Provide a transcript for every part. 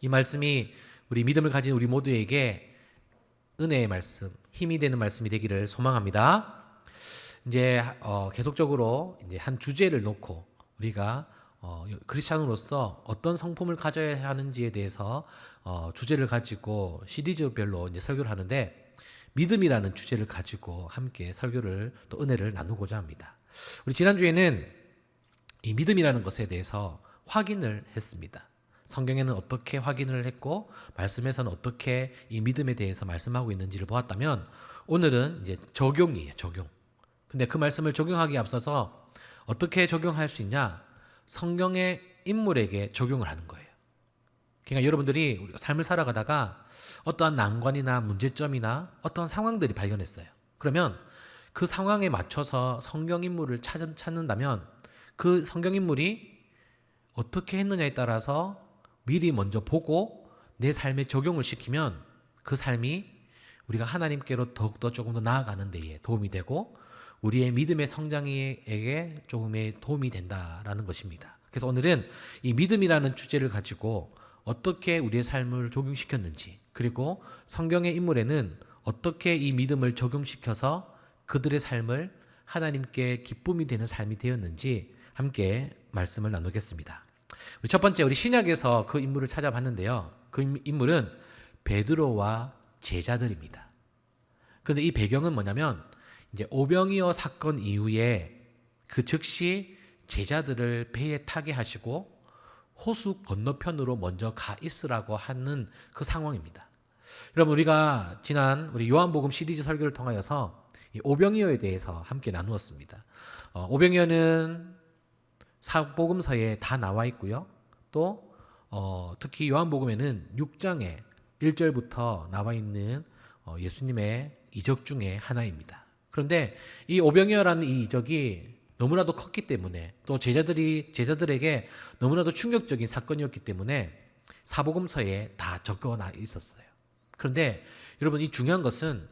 이 말씀이 우리 믿음을 가진 우리 모두에게 은혜의 말씀, 힘이 되는 말씀이 되기를 소망합니다. 이제 계속적으로 이제 한 주제를 놓고 우리가 크리스찬으로서 어떤 성품을 가져야 하는지에 대해서 주제를 가지고 시리즈별로 이제 설교를 하는데, 믿음이라는 주제를 가지고 함께 설교를 또 은혜를 나누고자 합니다. 우리 지난주에는 이 믿음이라는 것에 대해서 확인을 했습니다. 성경에는 어떻게 확인을 했고 말씀에서는 어떻게 이 믿음에 대해서 말씀하고 있는지를 보았다면, 오늘은 이제 적용이에요. 적용. 근데 그 말씀을 적용하기에 앞서서 어떻게 적용할 수 있냐? 성경의 인물에게 적용을 하는 거예요. 그러니까 여러분들이 우리가 삶을 살아가다가 어떠한 난관이나 문제점이나 어떠한 상황들이 발견했어요. 그러면 그 상황에 맞춰서 성경 인물을 찾는다면 그 성경 인물이 어떻게 했느냐에 따라서 미리 먼저 보고 내 삶에 적용을 시키면 그 삶이 우리가 하나님께로 더욱더 조금 더 나아가는 데에 도움이 되고 우리의 믿음의 성장에게 조금의 도움이 된다라는 것입니다. 그래서 오늘은 이 믿음이라는 주제를 가지고 어떻게 우리의 삶을 적용시켰는지, 그리고 성경의 인물에는 어떻게 이 믿음을 적용시켜서 그들의 삶을 하나님께 기쁨이 되는 삶이 되었는지 함께 말씀을 나누겠습니다. 첫 번째, 우리 신약에서 그 인물을 찾아봤는데요. 그 인물은 베드로와 제자들입니다. 그런데 이 배경은 뭐냐면, 이제 오병이어 사건 이후에 그 즉시 제자들을 배에 타게 하시고 호수 건너편으로 먼저 가 있으라고 하는 그 상황입니다. 여러분, 우리가 지난 우리 요한복음 시리즈 설교를 통하여서 이 오병이어에 대해서 함께 나누었습니다. 오병이어는 사복음서에 다 나와 있고요. 또 특히 요한복음에는 6장에 1절부터 나와 있는 예수님의 이적 중에 하나입니다. 그런데 이 오병이어라는 이 이적이 너무나도 컸기 때문에, 또 제자들에게 너무나도 충격적인 사건이었기 때문에 사복음서에 다 적어놔 있었어요. 그런데 여러분, 이 중요한 것은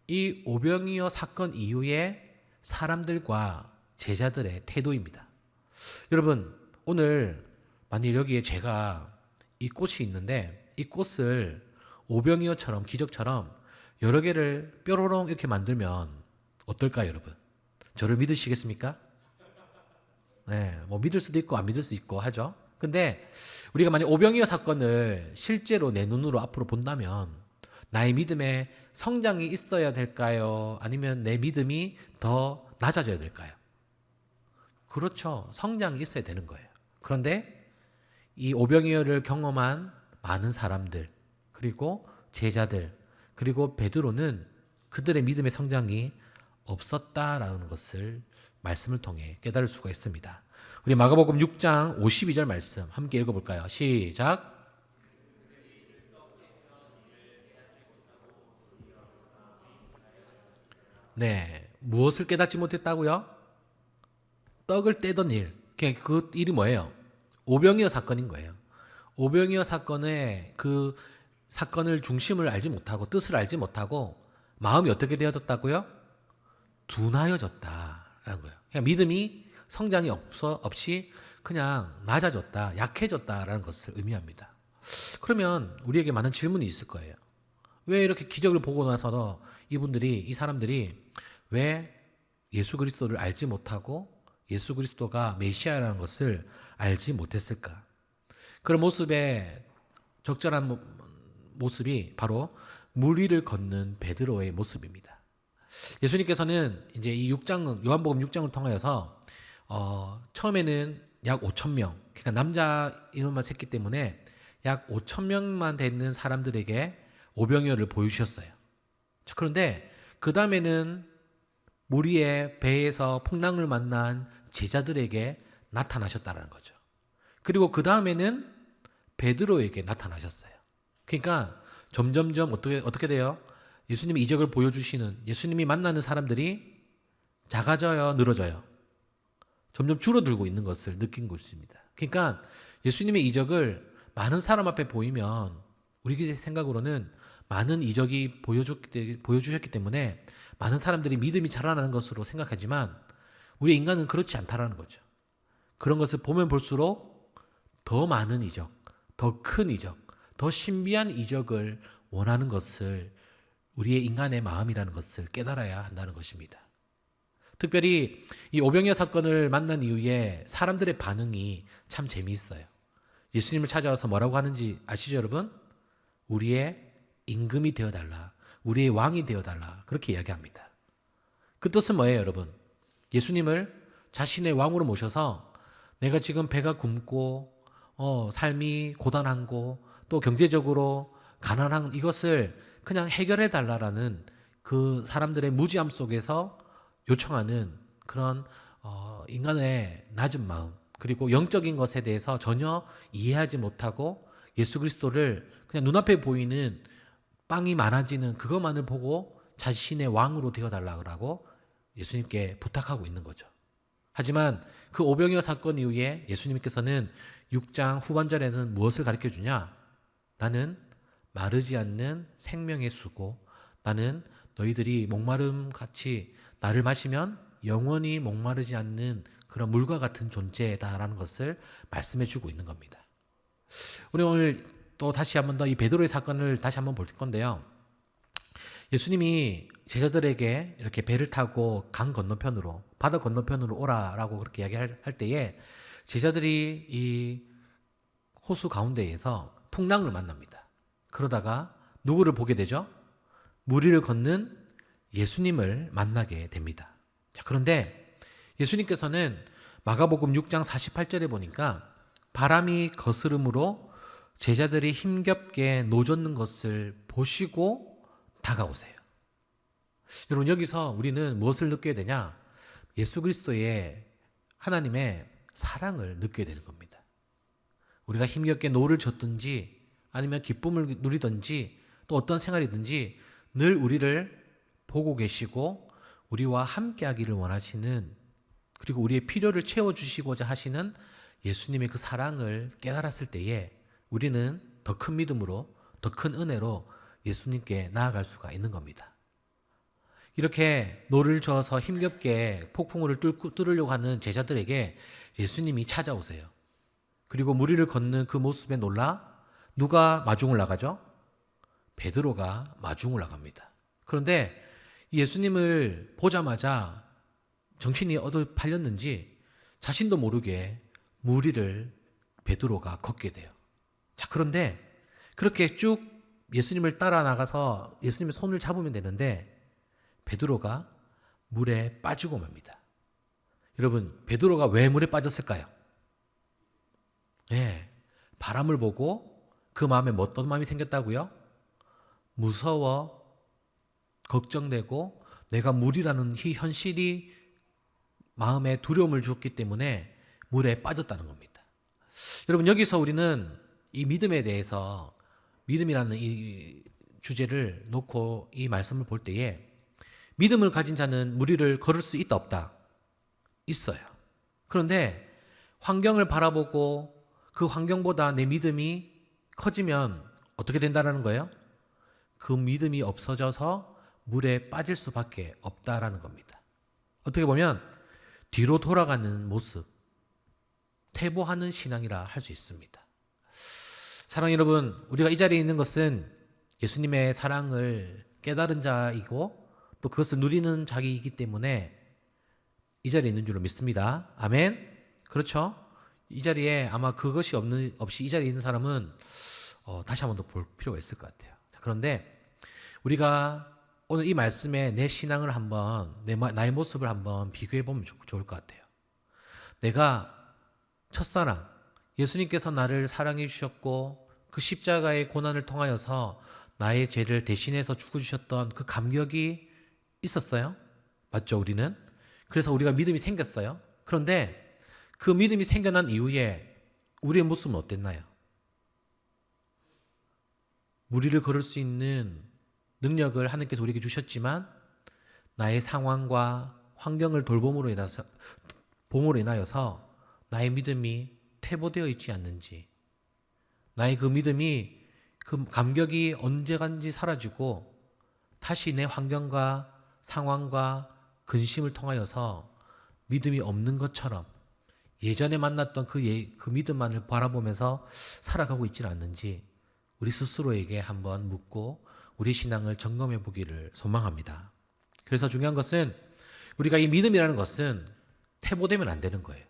이 오병이어 사건 이후에 사람들과 제자들의 태도입니다. 여러분, 오늘 만일 여기에 제가 이 꽃이 있는데 이 꽃을 오병이어처럼 기적처럼 여러 개를 뾰로롱 이렇게 만들면 어떨까요, 여러분? 저를 믿으시겠습니까? 네, 뭐 믿을 수도 있고 안 믿을 수도 있고 하죠. 근데 우리가 만약 오병이어 사건을 실제로 내 눈으로 앞으로 본다면 나의 믿음에 성장이 있어야 될까요? 아니면 내 믿음이 더 낮아져야 될까요? 그렇죠. 성장이 있어야 되는 거예요. 그런데 이 오병이어를 경험한 많은 사람들, 그리고 제자들, 그리고 베드로는 그들의 믿음의 성장이 없었다라는 것을 말씀을 통해 깨달을 수가 있습니다. 우리 마가복음 6장 52절 말씀 함께 읽어볼까요? 시작. 네, 무엇을 깨닫지 못했다고요? 떡을 떼던 일. 그 일이 뭐예요? 오병이어 사건인 거예요. 오병이어 사건의 그 사건을 중심을 알지 못하고 뜻을 알지 못하고 마음이 어떻게 되어졌다고요? 둔하여졌다라는 거예요. 그냥 믿음이 성장이 없이 그냥 낮아졌다, 약해졌다라는 것을 의미합니다. 그러면 우리에게 많은 질문이 있을 거예요. 왜 이렇게 기적을 보고 나서 이 사람들이 왜 예수 그리스도를 알지 못하고 예수 그리스도가 메시아라는 것을 알지 못했을까? 그런 모습의 적절한 모습이 바로 물 위를 걷는 베드로의 모습입니다. 예수님께서는 이제 이 요한복음 6장을 통하여서 처음에는 약 5,000명, 그러니까 남자 인원만 셌기 때문에 약 5,000명만 되는 사람들에게 오병이어를 보여주셨어요. 그런데 그 다음에는 물 위에 배에서 풍랑을 만난 제자들에게 나타나셨다는 거죠. 그리고 그 다음에는 베드로에게 나타나셨어요. 그러니까 점점점 어떻게 돼요? 예수님이 이적을 보여주시는, 예수님이 만나는 사람들이 작아져요, 늘어져요? 점점 줄어들고 있는 것을 느낀 것입니다. 그러니까 예수님의 이적을 많은 사람 앞에 보이면 우리 생각으로는 많은 이적이 보여주셨기 때문에 많은 사람들이 믿음이 자라나는 것으로 생각하지만 우리 인간은 그렇지 않다라는 거죠. 그런 것을 보면 볼수록 더 많은 이적, 더 큰 이적, 더 신비한 이적을 원하는 것을 우리의 인간의 마음이라는 것을 깨달아야 한다는 것입니다. 특별히 이 오병이어 사건을 만난 이후에 사람들의 반응이 참 재미있어요. 예수님을 찾아와서 뭐라고 하는지 아시죠, 여러분? 우리의 임금이 되어달라. 우리의 왕이 되어달라. 그렇게 이야기합니다. 그 뜻은 뭐예요, 여러분? 예수님을 자신의 왕으로 모셔서 내가 지금 배가 굶고 삶이 고단한고 또 경제적으로 가난한 이것을 그냥 해결해 달라라는 그 사람들의 무지함 속에서 요청하는 그런 인간의 낮은 마음, 그리고 영적인 것에 대해서 전혀 이해하지 못하고 예수 그리스도를 그냥 눈앞에 보이는 빵이 많아지는 그것만을 보고 자신의 왕으로 되어달라고 예수님께 부탁하고 있는 거죠. 하지만 그 오병이어 사건 이후에 예수님께서는 6장 후반절에는 무엇을 가르쳐 주냐? 나는 마르지 않는 생명의 수고, 나는 너희들이 목마름 같이 나를 마시면 영원히 목마르지 않는 그런 물과 같은 존재다라는 것을 말씀해 주고 있는 겁니다. 우리 오늘 또 다시 한번 더 이 베드로의 사건을 다시 한번 볼 건데요. 예수님이 제자들에게 이렇게 배를 타고 강 건너편으로, 바다 건너편으로 오라라고 그렇게 이야기할 때에 제자들이 이 호수 가운데에서 풍랑을 만납니다. 그러다가 누구를 보게 되죠? 물 위를 걷는 예수님을 만나게 됩니다. 자, 그런데 예수님께서는 마가복음 6장 48절에 보니까 바람이 거스름으로 제자들이 힘겹게 노젓는 것을 보시고 다가오세요. 여러분, 여기서 우리는 무엇을 느껴야 되냐? 예수 그리스도의 하나님의 사랑을 느껴야 되는 겁니다. 우리가 힘겹게 노를 젓든지 아니면 기쁨을 누리든지 또 어떤 생활이든지 늘 우리를 보고 계시고 우리와 함께 하기를 원하시는, 그리고 우리의 필요를 채워주시고자 하시는 예수님의 그 사랑을 깨달았을 때에 우리는 더 큰 믿음으로, 더 큰 은혜로 예수님께 나아갈 수가 있는 겁니다. 이렇게 노를 저어서 힘겹게 폭풍우를 뚫으려고 하는 제자들에게 예수님이 찾아오세요. 그리고 물 위를 걷는 그 모습에 놀라 누가 마중을 나가죠? 베드로가 마중을 나갑니다. 그런데 예수님을 보자마자 정신이 팔렸는지 자신도 모르게 물 위를 베드로가 걷게 돼요. 자, 그런데 그렇게 쭉 예수님을 따라 나가서 예수님의 손을 잡으면 되는데 베드로가 물에 빠지고 맙니다. 여러분, 베드로가 왜 물에 빠졌을까요? 네, 바람을 보고 그 마음에 어떤 마음이 생겼다고요? 무서워, 걱정되고 내가 물이라는 이 현실이 마음에 두려움을 주었기 때문에 물에 빠졌다는 겁니다. 여러분, 여기서 우리는 이 믿음에 대해서, 믿음이라는 이 주제를 놓고 이 말씀을 볼 때에 믿음을 가진 자는 물 위를 걸을 수 있다 없다? 있어요. 그런데 환경을 바라보고 그 환경보다 내 믿음이 커지면 어떻게 된다는 거예요? 그 믿음이 없어져서 물에 빠질 수밖에 없다라는 겁니다. 어떻게 보면 뒤로 돌아가는 모습, 퇴보하는 신앙이라 할 수 있습니다. 사랑하는 여러분, 우리가 이 자리에 있는 것은 예수님의 사랑을 깨달은 자이고 또 그것을 누리는 자이기 때문에 이 자리에 있는 줄로 믿습니다. 아멘. 그렇죠? 이 자리에 아마 그것이 없이 이 자리에 있는 사람은 다시 한 번 더 볼 필요가 있을 것 같아요. 자, 그런데 우리가 오늘 이 말씀에 내 신앙을 한번, 나의 모습을 한번 비교해 보면 좋을 것 같아요. 내가 첫사랑, 예수님께서 나를 사랑해 주셨고 그 십자가의 고난을 통하여서 나의 죄를 대신해서 죽어주셨던 그 감격이 있었어요. 맞죠, 우리는? 그래서 우리가 믿음이 생겼어요. 그런데 그 믿음이 생겨난 이후에 우리의 모습은 어땠나요? 물 위를 걸을 수 있는 능력을 하나님께서 우리에게 주셨지만 나의 상황과 환경을 돌봄으로 인하여서 나의 믿음이 퇴보되어 있지 않는지, 나의 그 믿음이, 그 감격이 언제간지 사라지고 다시 내 환경과 상황과 근심을 통하여서 믿음이 없는 것처럼 예전에 만났던 그 믿음만을 바라보면서 살아가고 있지는 않는지 우리 스스로에게 한번 묻고 우리 신앙을 점검해 보기를 소망합니다. 그래서 중요한 것은 우리가 이 믿음이라는 것은 퇴보되면 안 되는 거예요.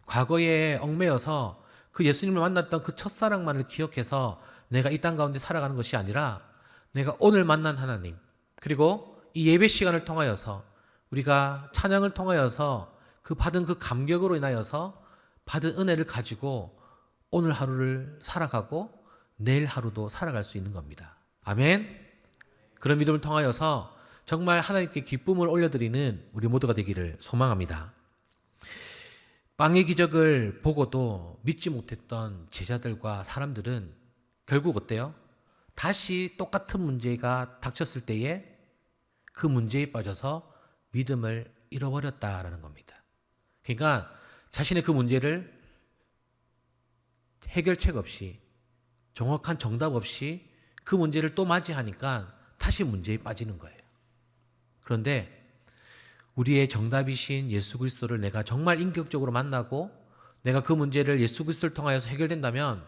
과거에 얽매여서 그 예수님을 만났던 그 첫사랑만을 기억해서 내가 이 땅 가운데 살아가는 것이 아니라 내가 오늘 만난 하나님, 그리고 이 예배 시간을 통하여서 우리가 찬양을 통하여서 그 받은 그 감격으로 인하여서 받은 은혜를 가지고 오늘 하루를 살아가고 내일 하루도 살아갈 수 있는 겁니다. 아멘. 그런 믿음을 통하여서 정말 하나님께 기쁨을 올려드리는 우리 모두가 되기를 소망합니다. 빵의 기적을 보고도 믿지 못했던 제자들과 사람들은 결국 어때요? 다시 똑같은 문제가 닥쳤을 때에 그 문제에 빠져서 믿음을 잃어버렸다라는 겁니다. 그러니까 자신의 그 문제를 해결책 없이, 정확한 정답 없이 그 문제를 또 맞이하니까 다시 문제에 빠지는 거예요. 그런데 우리의 정답이신 예수 그리스도를 내가 정말 인격적으로 만나고 내가 그 문제를 예수 그리스도를 통하여서 해결된다면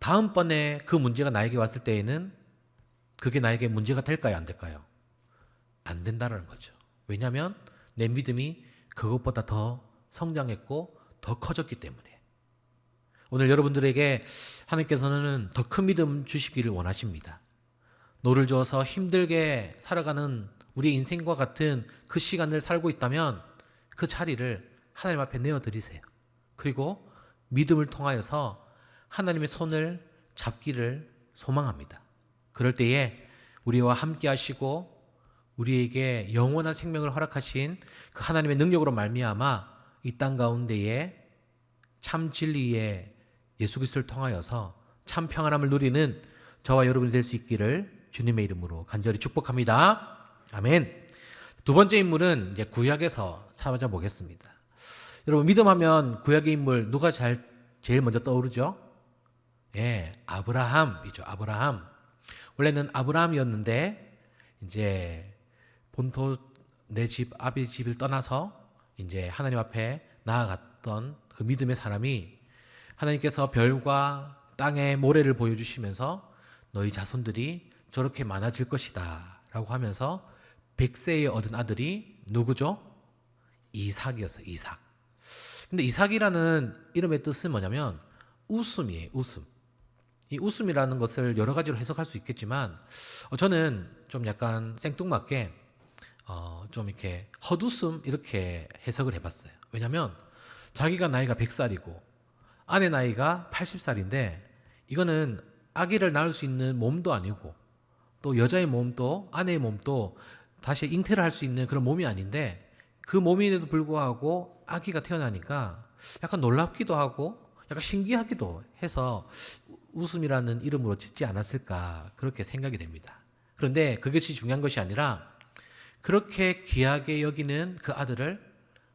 다음번에 그 문제가 나에게 왔을 때에는 그게 나에게 문제가 될까요? 안 될까요? 안 된다는 거죠. 왜냐하면 내 믿음이 그것보다 더 성장했고 더 커졌기 때문에. 오늘 여러분들에게 하나님께서는 더 큰 믿음 주시기를 원하십니다. 노를 저어서 힘들게 살아가는 우리의 인생과 같은 그 시간을 살고 있다면 그 자리를 하나님 앞에 내어드리세요. 그리고 믿음을 통하여서 하나님의 손을 잡기를 소망합니다. 그럴 때에 우리와 함께 하시고 우리에게 영원한 생명을 허락하신 그 하나님의 능력으로 말미암아 이 땅 가운데에 참 진리의 예수 그리스도를 통하여서 참 평안함을 누리는 저와 여러분이 될 수 있기를 주님의 이름으로 간절히 축복합니다. 아멘. 두 번째 인물은 이제 구약에서 찾아보겠습니다. 여러분, 믿음하면 구약의 인물 누가 제일 먼저 떠오르죠? 예, 아브라함이죠. 아브라함. 원래는 아브라함이었는데 이제 본토 내 집 아비 집을 떠나서 이제 하나님 앞에 나아갔던 그 믿음의 사람이 하나님께서 별과 땅의 모래를 보여주시면서 너희 자손들이 저렇게 많아질 것이다 라고 하면서 100세에 얻은 아들이 누구죠? 이삭이었어요. 이삭. 근데 이삭이라는 이름의 뜻은 뭐냐면 웃음이에요. 웃음. 이 웃음이라는 것을 여러 가지로 해석할 수 있겠지만 저는 좀 약간 생뚱맞게 좀 이렇게 헛웃음 이렇게 해석을 해봤어요. 왜냐하면 자기가 나이가 100살이고 아내 나이가 80살인데 이거는 아기를 낳을 수 있는 몸도 아니고 또 여자의 몸도 아내의 몸도 다시 잉태를 할 수 있는 그런 몸이 아닌데 그 몸인데도 불구하고 아기가 태어나니까 약간 놀랍기도 하고 약간 신기하기도 해서 웃음이라는 이름으로 짓지 않았을까 그렇게 생각이 됩니다. 그런데 그것이 중요한 것이 아니라 그렇게 귀하게 여기는 그 아들을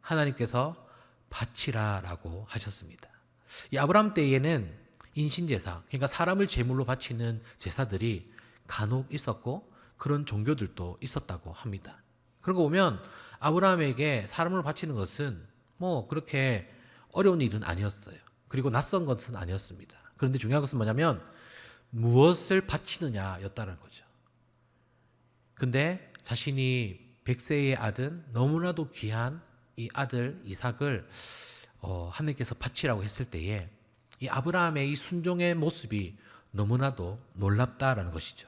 하나님께서 바치라라고 하셨습니다. 이 아브라함 때에는 인신제사, 그러니까 사람을 제물로 바치는 제사들이 간혹 있었고 그런 종교들도 있었다고 합니다. 그런 거 보면 아브라함에게 사람을 바치는 것은 뭐 그렇게 어려운 일은 아니었어요. 그리고 낯선 것은 아니었습니다. 그런데 중요한 것은 뭐냐면 무엇을 바치느냐였다는 거죠. 근데 자신이 100세의 아들, 너무나도 귀한 이 아들 이삭을 하나님께서 바치라고 했을 때에 이 아브라함의 이 순종의 모습이 너무나도 놀랍다라는 것이죠.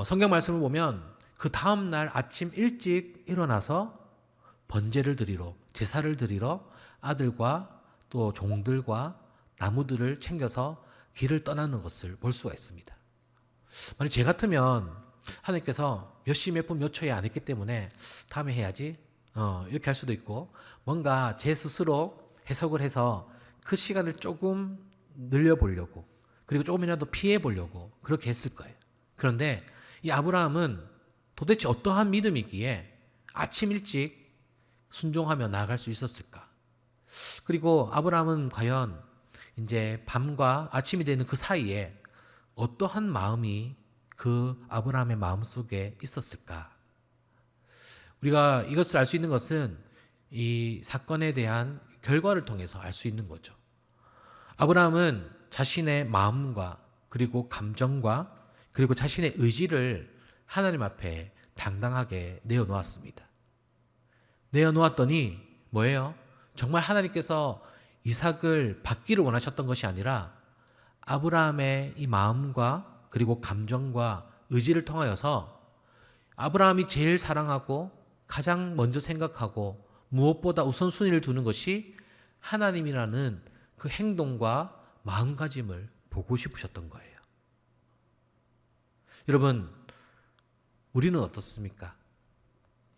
성경 말씀을 보면 그 다음 날 아침 일찍 일어나서 번제를 드리러, 제사를 드리러 아들과 또 종들과 나무들을 챙겨서 길을 떠나는 것을 볼 수가 있습니다. 만약 제 같으면 하나님께서 몇 시 몇 분 몇 초에 안 했기 때문에 다음에 해야지 이렇게 할 수도 있고 뭔가 제 스스로 해석을 해서 그 시간을 조금 늘려보려고 그리고 조금이라도 피해보려고 그렇게 했을 거예요. 그런데 이 아브라함은 도대체 어떠한 믿음이기에 아침 일찍 순종하며 나아갈 수 있었을까? 그리고 아브라함은 과연 이제 밤과 아침이 되는 그 사이에 어떠한 마음이 그 아브라함의 마음속에 있었을까? 우리가 이것을 알 수 있는 것은 이 사건에 대한 결과를 통해서 알 수 있는 거죠. 아브라함은 자신의 마음과 그리고 감정과 그리고 자신의 의지를 하나님 앞에 당당하게 내어놓았습니다. 내어놓았더니 뭐예요? 정말 하나님께서 이삭을 받기를 원하셨던 것이 아니라 아브라함의 이 마음과 그리고 감정과 의지를 통하여서 아브라함이 제일 사랑하고 가장 먼저 생각하고 무엇보다 우선순위를 두는 것이 하나님이라는 그 행동과 마음가짐을 보고 싶으셨던 거예요. 여러분, 우리는 어떻습니까?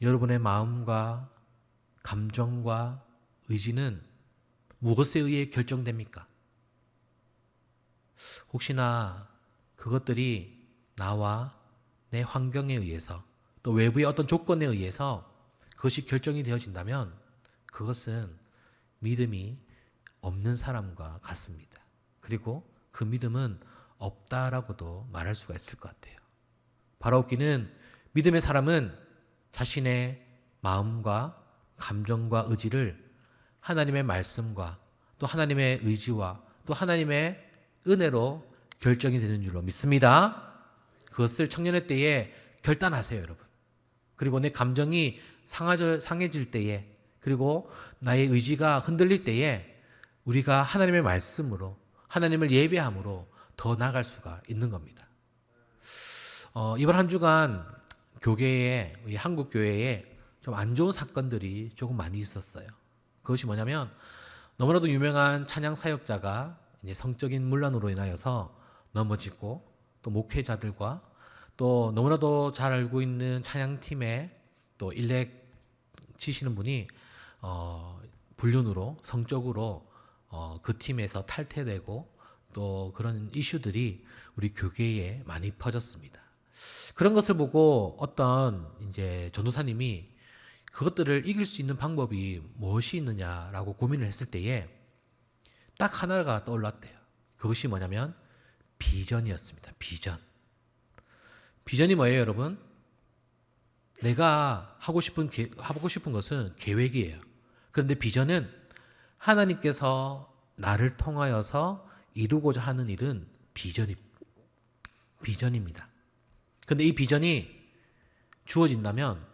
여러분의 마음과 감정과 의지는 무엇에 의해 결정됩니까? 혹시나 그것들이 나와 내 환경에 의해서 또 외부의 어떤 조건에 의해서 그것이 결정이 되어진다면 그것은 믿음이 없는 사람과 같습니다. 그리고 그 믿음은 없다라고도 말할 수가 있을 것 같아요. 바로 웃기는 믿음의 사람은 자신의 마음과 감정과 의지를 하나님의 말씀과 또 하나님의 의지와 또 하나님의 은혜로 결정이 되는 줄로 믿습니다. 그것을 청년의 때에 결단하세요, 여러분. 그리고 내 감정이 상해질 때에 그리고 나의 의지가 흔들릴 때에 우리가 하나님의 말씀으로 하나님을 예배함으로 더 나아갈 수가 있는 겁니다. 이번 한 주간 교계에 우리 한국 교회에 좀 안 좋은 사건들이 조금 많이 있었어요. 그것이 뭐냐면 너무나도 유명한 찬양 사역자가 이제 성적인 문란으로 인하여서 넘어지고 또 목회자들과 또 너무나도 잘 알고 있는 찬양팀에 또 일렉 치시는 분이 불륜으로 성적으로 그 팀에서 탈퇴되고 또 그런 이슈들이 우리 교계에 많이 퍼졌습니다. 그런 것을 보고 어떤 이제 전도사님이 그것들을 이길 수 있는 방법이 무엇이 있느냐라고 고민을 했을 때에 딱 하나가 떠올랐대요. 그것이 뭐냐면 비전이었습니다. 비전이 뭐예요, 여러분? 내가 하고 싶은 것은 계획이에요. 그런데 비전은 하나님께서 나를 통하여서 이루고자 하는 일은 비전입니다. 그런데 이 비전이 주어진다면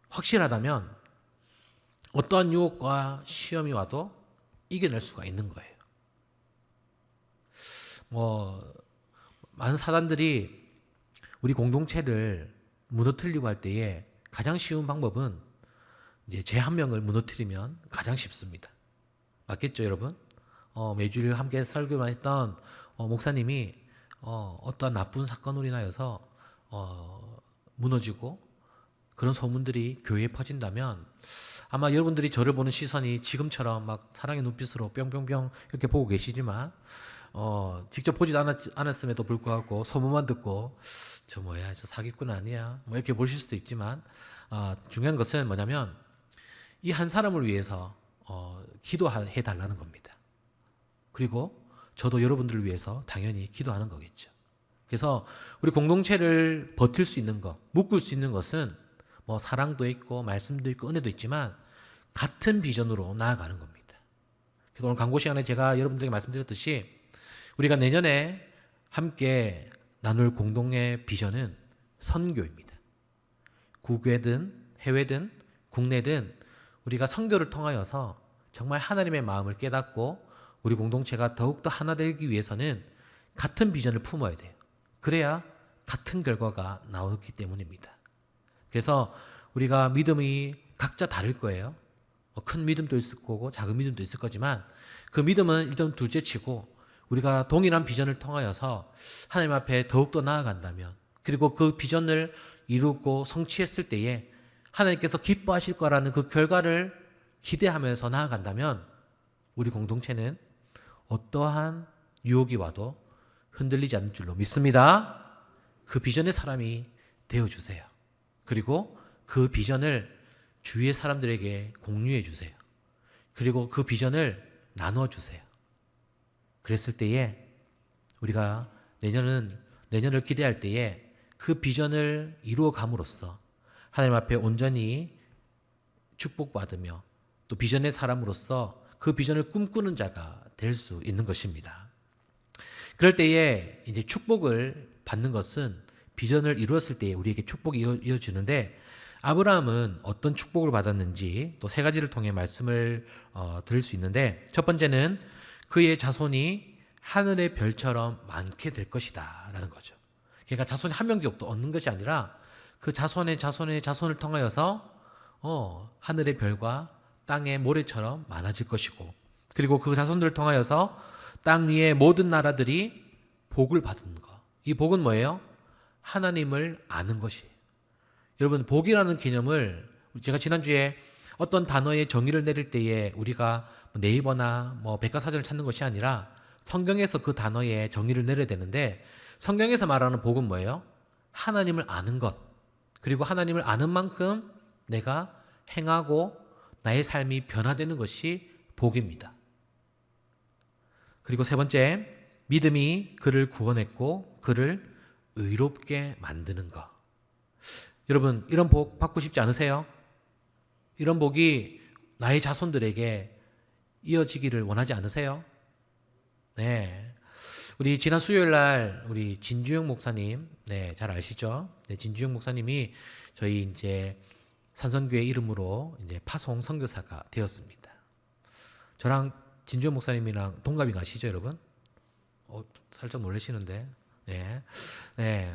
확실하다면 어떠한 유혹과 시험이 와도 이겨낼 수가 있는 거예요. 많은 사단들이 우리 공동체를 무너뜨리려고 할 때에 가장 쉬운 방법은 이제 제 한 명을 무너뜨리면 가장 쉽습니다. 맞겠죠, 여러분? 매주일 함께 설교만 했던 목사님이 어떠한 나쁜 사건으로 인하여서 무너지고 그런 소문들이 교회에 퍼진다면 아마 여러분들이 저를 보는 시선이 지금처럼 막 사랑의 눈빛으로 뿅뿅뿅 이렇게 보고 계시지만 직접 보지도 않았음에도 불구하고 소문만 듣고 저 사기꾼 아니야 뭐 이렇게 보실 수도 있지만 중요한 것은 뭐냐면 이 한 사람을 위해서 기도해 달라는 겁니다. 그리고 저도 여러분들을 위해서 당연히 기도하는 거겠죠. 그래서 우리 공동체를 버틸 수 있는 것, 묶을 수 있는 것은 사랑도 있고 말씀도 있고 은혜도 있지만 같은 비전으로 나아가는 겁니다. 그래서 오늘 광고 시간에 제가 여러분들에게 말씀드렸듯이 우리가 내년에 함께 나눌 공동의 비전은 선교입니다. 국외든 해외든 국내든 우리가 선교를 통하여서 정말 하나님의 마음을 깨닫고 우리 공동체가 더욱더 하나 되기 위해서는 같은 비전을 품어야 돼요. 그래야 같은 결과가 나오기 때문입니다. 그래서 우리가 믿음이 각자 다를 거예요. 큰 믿음도 있을 거고 작은 믿음도 있을 거지만 그 믿음은 일단 둘째치고 우리가 동일한 비전을 통하여서 하나님 앞에 더욱더 나아간다면 그리고 그 비전을 이루고 성취했을 때에 하나님께서 기뻐하실 거라는 그 결과를 기대하면서 나아간다면 우리 공동체는 어떠한 유혹이 와도 흔들리지 않을 줄로 믿습니다. 그 비전의 사람이 되어주세요. 그리고 그 비전을 주위의 사람들에게 공유해 주세요. 그리고 그 비전을 나눠 주세요. 그랬을 때에 우리가 내년을 기대할 때에 그 비전을 이루어 감으로써 하나님 앞에 온전히 축복받으며 또 비전의 사람으로서 그 비전을 꿈꾸는 자가 될 수 있는 것입니다. 그럴 때에 이제 축복을 받는 것은 비전을 이루었을 때에 우리에게 축복이 이어지는데, 아브라함은 어떤 축복을 받았는지 또 세 가지를 통해 말씀을 들을 수 있는데, 첫 번째는 그의 자손이 하늘의 별처럼 많게 될 것이다 라는 거죠. 그러니까 자손이 한 명도 얻는 것이 아니라 그 자손의 자손을 통하여서 하늘의 별과 땅의 모래처럼 많아질 것이고, 그리고 그 자손들을 통하여서 땅 위의 모든 나라들이 복을 받는 것. 이 복은 뭐예요? 하나님을 아는 것이에요. 여러분, 복이라는 개념을 제가 지난주에 어떤 단어의 정의를 내릴 때에 우리가 네이버나 백과사전을 찾는 것이 아니라 성경에서 그 단어의 정의를 내려야 되는데, 성경에서 말하는 복은 뭐예요? 하나님을 아는 것. 그리고 하나님을 아는 만큼 내가 행하고 나의 삶이 변화되는 것이 복입니다. 그리고 세 번째, 믿음이 그를 구원했고 그를 의롭게 만드는 것. 여러분, 이런 복 받고 싶지 않으세요? 이런 복이 나의 자손들에게 이어지기를 원하지 않으세요? 네. 우리 지난 수요일 날 우리 진주영 목사님, 네, 잘 아시죠? 네, 진주영 목사님이 저희 이제 산성교회 이름으로 이제 파송 선교사가 되었습니다. 저랑 진주영 목사님이랑 동갑이 아시죠, 여러분? 살짝 놀라시는데, 네, 네.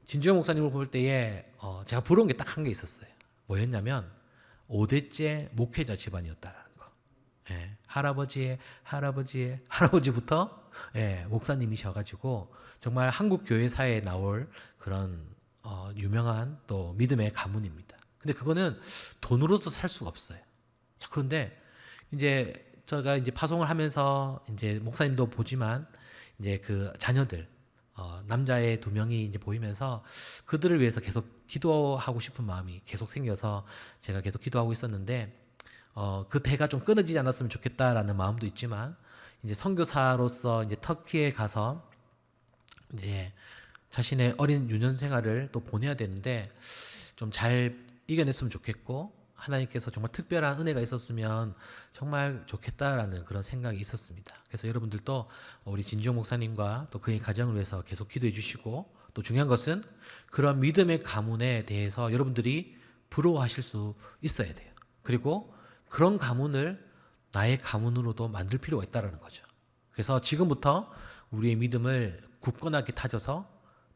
진주영 목사님을 볼 때에 제가 부러운 게 딱 한 게 있었어요. 뭐였냐면 5대째 목회자 집안이었다라는 거. 예, 할아버지부터 목사님이셔가지고 정말 한국 교회사에 나올 그런 유명한 또 믿음의 가문입니다. 근데 그거는 돈으로도 살 수가 없어요. 자, 그런데 이제 제가 이제 파송을 하면서 이제 목사님도 보지만 이제 그 자녀들 남자의 2명이 이제 보이면서 그들을 위해서 계속 기도하고 싶은 마음이 계속 생겨서 제가 계속 기도하고 있었는데, 그 대가 좀 끊어지지 않았으면 좋겠다라는 마음도 있지만, 이제 선교사로서 이제 터키에 가서 이제 자신의 어린 유년 생활을 또 보내야 되는데 좀 잘 이겨냈으면 좋겠고, 하나님께서 정말 특별한 은혜가 있었으면 정말 좋겠다라는 그런 생각이 있었습니다. 그래서 여러분들도 우리 진주영 목사님과 또 그의 가정을 위해서 계속 기도해 주시고, 또 중요한 것은 그런 믿음의 가문에 대해서 여러분들이 부러워하실 수 있어야 돼요. 그리고 그런 가문을 나의 가문으로도 만들 필요가 있다는 거죠. 그래서 지금부터 우리의 믿음을 굳건하게 다져서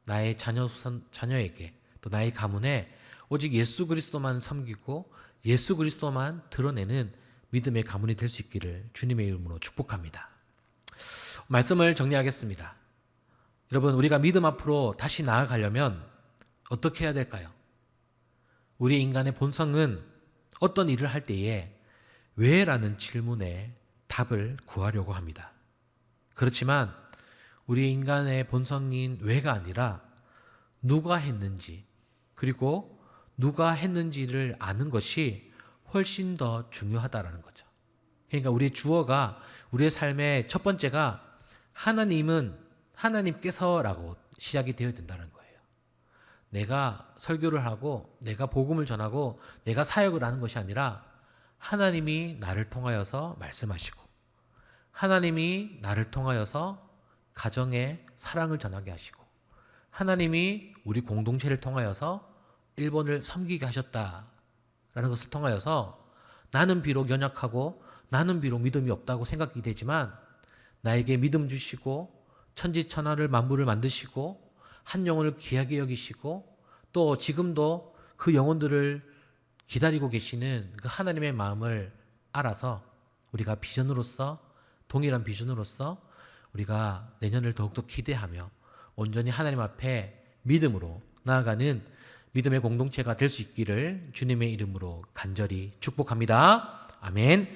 나의 자녀에게 또 나의 가문에 오직 예수 그리스도만 섬기고 예수 그리스도만 드러내는 믿음의 가문이 될 수 있기를 주님의 이름으로 축복합니다. 말씀을 정리하겠습니다. 여러분, 우리가 믿음 앞으로 다시 나아가려면 어떻게 해야 될까요? 우리 인간의 본성은 어떤 일을 할 때에 왜? 라는 질문에 답을 구하려고 합니다. 그렇지만 우리 인간의 본성인 왜가 아니라 누가 했는지, 그리고 누가 했는지를 아는 것이 훨씬 더 중요하다라는 거죠. 그러니까 우리의 주어가, 우리의 삶의 첫 번째가 하나님은 하나님께서라고 시작이 되어야 된다는 거예요. 내가 설교를 하고 내가 복음을 전하고 내가 사역을 하는 것이 아니라 하나님이 나를 통하여서 말씀하시고, 하나님이 나를 통하여서 가정에 사랑을 전하게 하시고, 하나님이 우리 공동체를 통하여서 일본을 섬기게 하셨다라는 것을 통하여서 나는 비록 연약하고 나는 비록 믿음이 없다고 생각이 되지만 나에게 믿음 주시고 천지천하를 만물을 만드시고 한 영혼을 귀하게 여기시고 또 지금도 그 영혼들을 기다리고 계시는 그 하나님의 마음을 알아서 우리가 비전으로서, 동일한 비전으로서 우리가 내년을 더욱더 기대하며 온전히 하나님 앞에 믿음으로 나아가는 믿음의 공동체가 될 수 있기를 주님의 이름으로 간절히 축복합니다. 아멘.